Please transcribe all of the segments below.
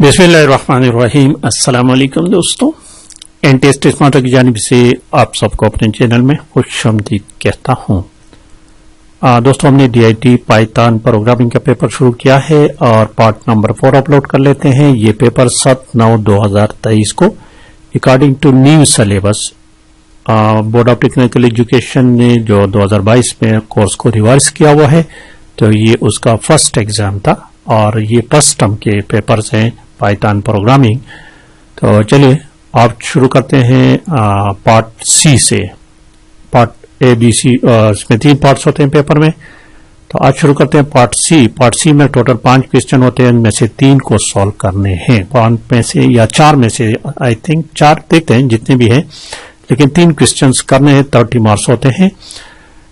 बिस्मिल्लाहिर्रहमानिर्रहीम। अस्सलाम वालेकुम दोस्तों, एनटीएस स्मार्ट की जानिब से आप सबको अपने चैनल में खुशामदीद कहता हूँ। दोस्तों, हमने DIT पाइथन प्रोग्रामिंग का पेपर शुरू किया है और पार्ट नंबर 4 अपलोड कर लेते हैं। ये पेपर 7/9/2023 को according to new syllabus board of technical education ने जो 2022 में कोर्स को रिवाइज किया हुआ है, तो ये उसका फर्स्ट एग्जाम था और ये फर्स्ट टर्म के पेपर्स हैं पाइथन प्रोग्रामिंग। तो चलिए आप शुरू करते हैं पार्ट सी से। पार्ट ABC इसमें 3 पार्ट्स होते हैं पेपर में, तो आज शुरू करते हैं पार्ट सी। पार्ट सी में टोटल 5 क्वेश्चन होते हैं, इनमें से 3 को सॉल्व करने हैं। 5 में से या 4 में से आई थिंक 4 देखते हैं जितने भी हैं, लेकिन 3 क्वेश्चन करने हैं। 30 मार्क्स होते हैं।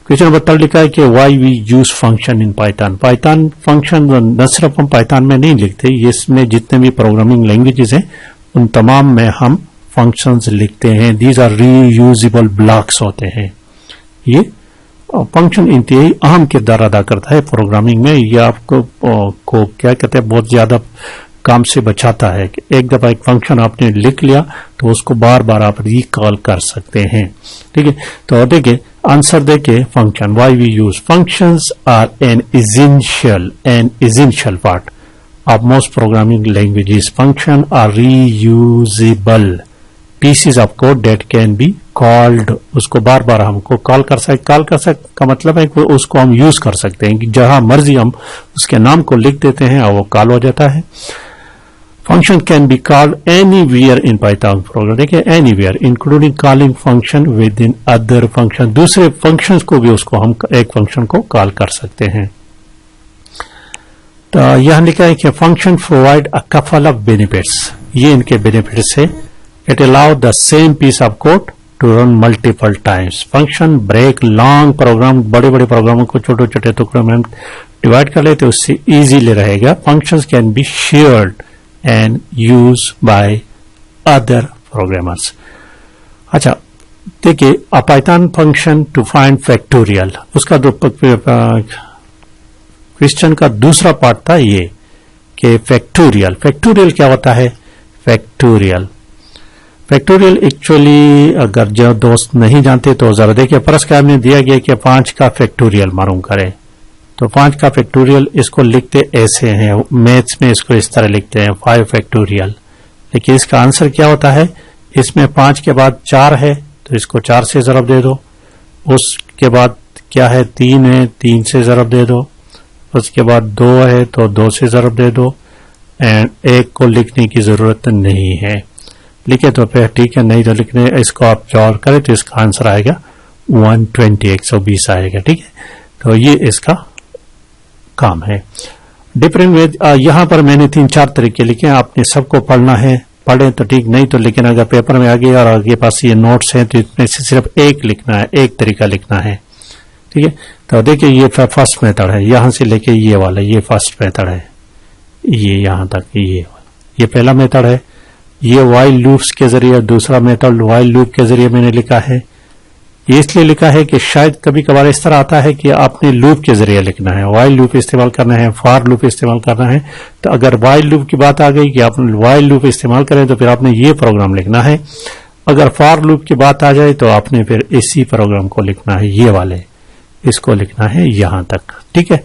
क्वेश्चन नंबर 3 लिखा है कि why we use function in Python. Python function न सिर्फ हम पाइथन में नहीं लिखते, इसमें जितने भी प्रोग्रामिंग लैंग्वेजेस हैं उन तमाम में हम फंक्शंस लिखते हैं। दीज आर रीयूजेबल ब्लॉक्स होते हैं। ये फंक्शन इंतहाई अहम किरदार अदा करता है प्रोग्रामिंग में। ये आपको को क्या कहते हैं, बहुत ज्यादा काम से बचाता है कि एक दफा एक फंक्शन आपने लिख लिया तो उसको बार बार आप रिकॉल कर सकते हैं। ठीक है, तो देखिए आंसर देके function why we use functions are an essential part of most programming languages. Function are reusable pieces of code that can be called. उसको बार बार हमको कॉल कर सकते का मतलब है कि उसको हम यूज कर सकते हैं कि जहां मर्जी हम उसके नाम को लिख देते हैं और वो कॉल हो जाता है। Function can be called anywhere in Python program. देखिए anywhere including calling function with in other function. दूसरे फंक्शंस को भी उसको हम एक फंक्शन को कॉल कर सकते हैं। तो यहां लिखा है कि function provide a couple of benefits. ये इनके बेनिफिट्स है। It allow the same piece of code to run multiple times. Function break long program, बड़े बड़े प्रोग्रामों को छोटे छोटे टुकड़ों में डिवाइड कर लेते, उससे इजीली रहेगा। Functions can be shared and used by other programmers। अच्छा देखिए, a Python function to find factorial, उसका जो क्वेश्चन का दूसरा पार्ट था ये कि फैक्टोरियल क्या होता है। फैक्टोरियल एक्चुअली अगर जो दोस्त नहीं जानते तो जरा देखिए, फर्स्ट का हमने दिया गया कि 5 का फैक्टोरियल मालूम करें, तो 5 का फैक्टोरियल इसको लिखते ऐसे हैं। मैथ्स में इसको इस तरह लिखते हैं 5 फैक्टोरियल। लेकिन इसका आंसर क्या होता है, इसमें 5 के बाद 4 है तो इसको 4 से जरब दे दो। उसके बाद क्या है, 3 है, 3 से जरब दे दो। उसके बाद 2 है तो 2 से जरब दे दो। एंड 1 को लिखने की जरूरत नहीं है। लिखे तो फिर ठीक है, नहीं तो लिखने इसको आप जोड़ करें तो इसका आंसर आएगा 120 आएगा। ठीक है, तो ये इसका काम है। डिफरेंट वे यहां पर मैंने 3-4 तरीके लिखे हैं, आपने सबको पढ़ना है, पढ़े तो ठीक, नहीं तो लेकिन अगर पेपर में आ गया और आपके पास ये नोट्स हैं तो इसमें से सिर्फ एक लिखना है, एक तरीका लिखना है। ठीक है, तो देखिए ये फर्स्ट मेथड है, यहां से लेके ये वाला ये फर्स्ट मेथड है, ये यहां तक ये पहला मेथड है। ये वाइल लूप्स के जरिए दूसरा मेथड वाइल लूप के जरिए मैंने लिखा है। ये इसलिए लिखा है कि शायद कभी कभार इस तरह आता है कि आपने लूप के जरिए लिखना है, वाइल लूप इस्तेमाल करना है, फॉर लूप इस्तेमाल करना है। तो अगर वाइल लूप की बात आ गई कि आप वाइल लूप इस्तेमाल करें तो फिर आपने ये प्रोग्राम लिखना है। अगर फॉर लूप की बात आ जाए तो आपने फिर इसी प्रोग्राम को लिखना है, ये वाले इसको लिखना है यहां तक। ठीक है,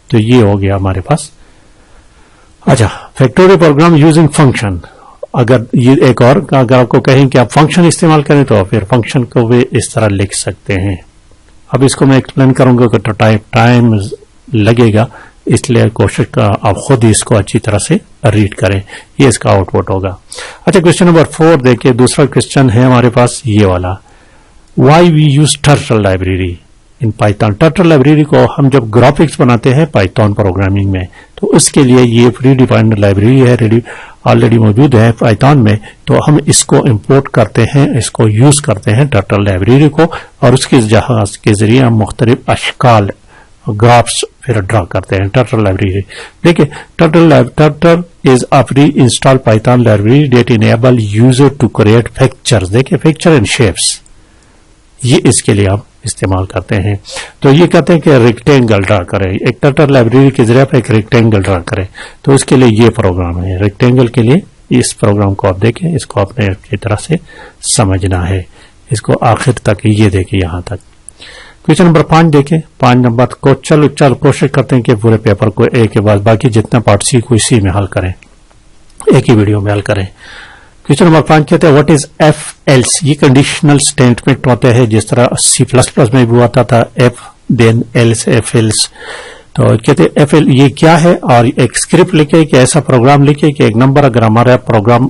तो ये हो गया हमारे पास। अच्छा, फैक्टोरियल प्रोग्राम यूजिंग फंक्शन। अगर ये एक और अगर आपको कहें कि आप फंक्शन इस्तेमाल करें तो फिर फंक्शन को भी इस तरह लिख सकते हैं। अब इसको मैं एक्सप्लेन करूंगा कि टाइम लगेगा, इसलिए कोशिश का आप खुद ही इसको अच्छी तरह से रीड करें। ये इसका आउटपुट होगा। अच्छा, क्वेश्चन नंबर 4 देखिए, दूसरा क्वेश्चन है हमारे पास ये वाला, why we use turtle library in Python. Turtle library को हम जब ग्राफिक्स बनाते हैं पाइथन प्रोग्रामिंग में तो उसके लिए ये फ्री डिफाइंड लाइब्रेरी है, ऑलरेडी मौजूद है पाइथन में। तो हम इसको इंपोर्ट करते हैं, इसको यूज करते हैं टर्टल लाइब्रेरी को, और उसके जहाज के जरिए हम मुख्तलिफ अशकाल ग्राफ्स फिर ड्रा करते हैं। टर्टल लाइब्रेरी देखिए, turtle is a pre install Python library that enable user to create pictures. देखिए पिक्चर एंड शेप्स, ये इसके लिए आप इस्तेमाल करते हैं। तो ये कहते हैं कि रेक्टेंगल ड्रा करें, एक टर्टल लाइब्रेरी के जरिए आप एक रेक्टेंगल ड्रा करें। तो इसके लिए ये प्रोग्राम है, रेक्टेंगल के लिए इस प्रोग्राम को आप देखें, इसको आपने अच्छी तरह से समझना है, इसको आखिर तक ये देखें यहां तक। क्वेश्चन नंबर 5 देखें। 5 नंबर को चल कोशिश करते हैं कि पूरे पेपर को एक के बाद बाकी जितना पार्ट सी को इसी में हल करें, एक ही वीडियो में हल करें। क्वेश्चन नंबर 5 कहते हैं व्हाट इज एफ एल्स। ये कंडीशनल स्टेटमेंट होते हैं जिस तरह C++ में भी आता था if then else if else. तो कहते हैं एफ एल ये क्या है, और एक स्क्रिप्ट लिखे कि ऐसा प्रोग्राम लिखे कि एक नंबर अगर हमारा प्रोग्राम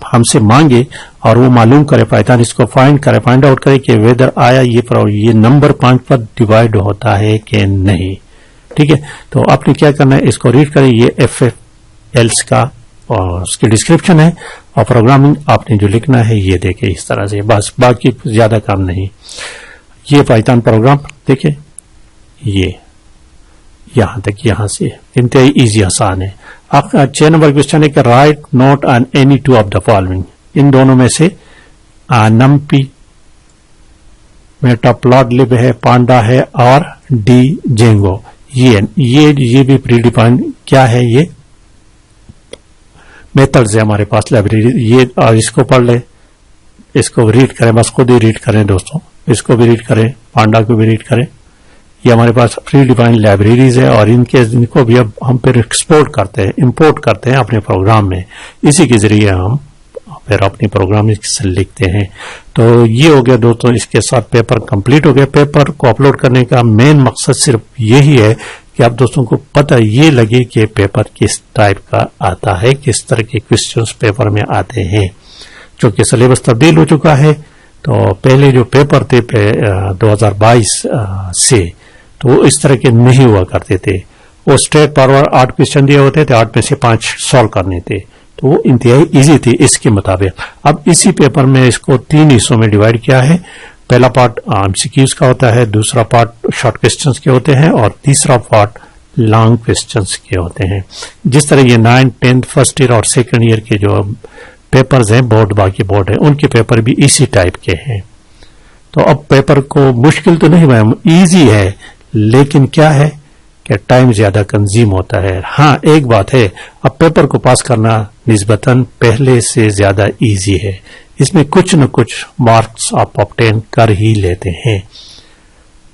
हमसे मांगे और वो मालूम करे, पाइथन इसको फाइंड आउट करे कि वेदर आया ये नंबर 5 पर डिवाइड होता है कि नहीं। ठीक है, तो आपने क्या करना है, इसको रीड करें, ये एफ एल्स का और उसकी डिस्क्रिप्शन है, और प्रोग्रामिंग आपने जो लिखना है ये देखे इस तरह से, बस बाकी ज्यादा काम नहीं। ये पाइथन प्रोग्राम देखे, ये यहां तक, यहां से इंतहाई इजी आसान है। आपका 6 नंबर क्वेश्चन है कि right note on any two of the following. इन दोनों में से नमपी मेटाप्लॉटलिब है, पांडा है, और डी जेंगो। ये भी प्री डिफाइंड क्या है, ये मेथड्स है हमारे पास लाइब्रेरी। ये और इसको पढ़ ले, इसको रीड करें, बस खुद ही रीड करें दोस्तों, इसको भी रीड करें, पांडा को भी रीड करें। ये हमारे पास प्री डिफाइंड लाइब्रेरीज है, और इनको भी अब हम फिर एक्सपोर्ट करते हैं, इंपोर्ट करते हैं अपने प्रोग्राम में। इसी के जरिए हम फिर अपनी प्रोग्राम लिखते हैं। तो ये हो गया दोस्तों, इसके साथ पेपर कंप्लीट हो गया। पेपर को अपलोड करने का मेन मकसद सिर्फ यही है कि आप दोस्तों को पता ये लगे कि पेपर किस टाइप का आता है, किस तरह के क्वेश्चंस पेपर में आते हैं। चूंकि सिलेबस तब्दील हो चुका है, तो पहले जो पेपर थे 2022 से, तो वो इस तरह के नहीं हुआ करते थे। वो स्ट्रेट फॉरवर्ड 8 क्वेश्चन दिए होते थे, 8 में से 5 सॉल्व करने थे, तो वो इंतहाई इजी थी इसके मुताबिक। अब इसी पेपर में इसको 3 हिस्सों में डिवाइड किया है। पहला पार्ट एमसीक्यूज का होता है, दूसरा पार्ट शॉर्ट क्वेश्चंस के होते हैं, और तीसरा पार्ट लॉन्ग क्वेश्चंस के होते हैं। जिस तरह ये 9th 10th फर्स्ट ईयर और सेकंड ईयर के जो पेपर्स हैं, बाकी बोर्ड है, उनके पेपर भी इसी टाइप के हैं। तो अब पेपर को मुश्किल तो नहीं मैम, इजी है, लेकिन क्या है कि टाइम ज्यादा कंज्यूम होता है। हाँ, एक बात है, अब पेपर को पास करना निस्बतन पहले से ज्यादा इजी है। इसमें कुछ न कुछ मार्क्स आप ऑब्टेन कर ही लेते हैं।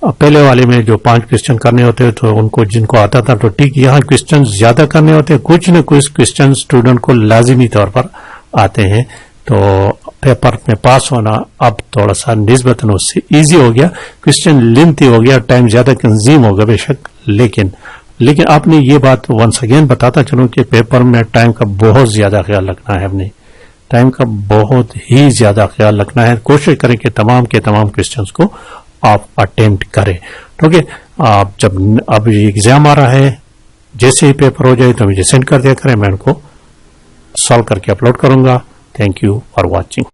अब पहले वाले में जो 5 क्वेश्चन करने होते हैं, तो उनको जिनको आता था तो ठीक, यहाँ क्वेश्चन ज्यादा करने होते हैं, कुछ न कुछ क्वेश्चन स्टूडेंट को लाजिमी तौर पर आते हैं। तो पेपर में पास होना अब थोड़ा सा निस्बतन उससे इजी हो गया। क्वेश्चन लेंथी हो गया, टाइम ज्यादा कंज्यूम होगा बेशक, लेकिन आपने ये बात वंस अगेन बताता चलूं कि पेपर में टाइम का बहुत ज्यादा ख्याल रखना है। अपने टाइम का बहुत ही ज्यादा ख्याल रखना है। कोशिश करें कि तमाम के तमाम क्वेश्चंस को आप अटेम्प्ट करें। ठीक है, आप जब अब एग्जाम आ रहा है, जैसे ही पेपर हो जाए तो मुझे सेंड कर दिया करें, मैं उनको सॉल्व करके अपलोड करूंगा। Thank you for watching.